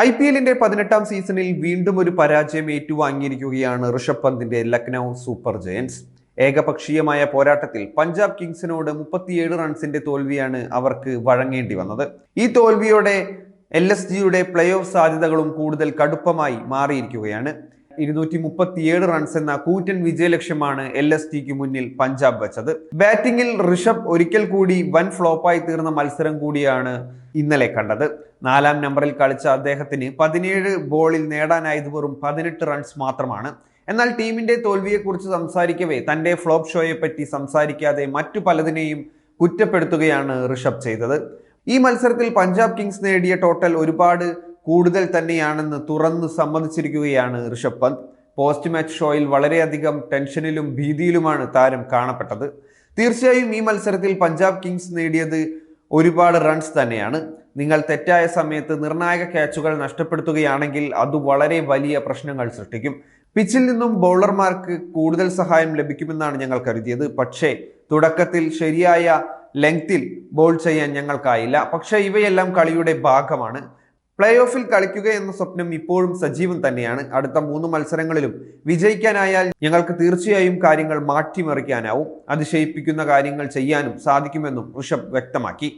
IPL-ന്റെ 18ാം സീസണിൽ വീണ്ടും ഒരു പരാജയം ഏറ്റുവാങ്ങിയിരിക്കുകയാണ് ഋഷഭ് പന്തിന്റെ ലക്നൗ സൂപ്പർ ജയന്റ്സ്. ഏകപക്ഷീയമായ പോരാട്ടത്തിൽ പഞ്ചാബ് കിങ്സിനോട് 37 റൺസിന്റെ തോൽവിയാണ് അവർക്ക് വഴങ്ങേണ്ടി വന്നത്. ഈ തോൽവിയോടെ LSGയുടെ പ്ലേ ഓഫ് സാധ്യതകളും കൂടുതൽ കടുപ്പമായി മാറിയിരിക്കുകയാണ്. 237 റൺസ് എന്ന കൂറ്റൻ വിജയലക്ഷ്യമാണ് LSGക്ക് മുന്നിൽ പഞ്ചാബ് വെച്ചത്. ബാറ്റിംഗിൽ ഋഷഭ് ഒരിക്കൽ കൂടി വൻ ഫ്ലോപ്പായി തീർന്ന മത്സരം കൂടിയാണ് ഇന്നലെ കണ്ടത്. 4ാം നമ്പറിൽ കളിച്ച അദ്ദേഹത്തിന് 17 ബോളിൽ നേടാനായത് വെറും 18 റൺസ് മാത്രമാണ്. എന്നാൽ ടീമിന്റെ തോൽവിയെക്കുറിച്ച് സംസാരിക്കവേ തന്റെ ഫ്ലോപ്പ് ഷോയെ പറ്റി സംസാരിക്കാതെ മറ്റു പലതിനെയും കുറ്റപ്പെടുത്തുകയാണ് ഋഷഭ് ചെയ്തത്. ഈ മത്സരത്തിൽ പഞ്ചാബ് കിങ്സ് നേടിയ ടോട്ടൽ ഒരുപാട് കൂടുതൽ തന്നെയാണെന്ന് തുറന്നു സമ്മതിച്ചിരിക്കുകയാണ് ഋഷഭ് പന്ത്. പോസ്റ്റ് മാച്ച് ഷോയിൽ വളരെയധികം ടെൻഷനിലും ഭീതിയിലുമാണ് താരം കാണപ്പെട്ടത്. തീർച്ചയായും ഈ മത്സരത്തിൽ പഞ്ചാബ് കിങ്സ് നേടിയത് ഒരുപാട് റൺസ് തന്നെയാണ്. നിങ്ങൾ തെറ്റായ സമയത്ത് നിർണായക ക്യാച്ചുകൾ നഷ്ടപ്പെടുത്തുകയാണെങ്കിൽ അത് വളരെ വലിയ പ്രശ്നങ്ങൾ സൃഷ്ടിക്കും. പിച്ചിൽ നിന്നും ബൗളർമാർക്ക് കൂടുതൽ സഹായം ലഭിക്കുമെന്നാണ് ഞങ്ങൾ കരുതിയത്. പക്ഷേ തുടക്കത്തിൽ ശരിയായ ലെങ്ത്തിൽ ബോൾ ചെയ്യാൻ ഞങ്ങൾക്കായില്ല. പക്ഷേ ഇവയെല്ലാം കളിയുടെ ഭാഗമാണ്. പ്ലേ ഓഫിൽ കളിക്കുക എന്ന സ്വപ്നം ഇപ്പോഴും സജീവം തന്നെയാണ്. അടുത്ത 3 മത്സരങ്ങളിലും വിജയിക്കാനായാൽ ഞങ്ങൾക്ക് തീർച്ചയായും കാര്യങ്ങൾ മാറ്റിമറിക്കാനാവും. അതിശയിപ്പിക്കുന്ന കാര്യങ്ങൾ ചെയ്യാനും സാധിക്കുമെന്നും ഋഷഭ് വ്യക്തമാക്കി.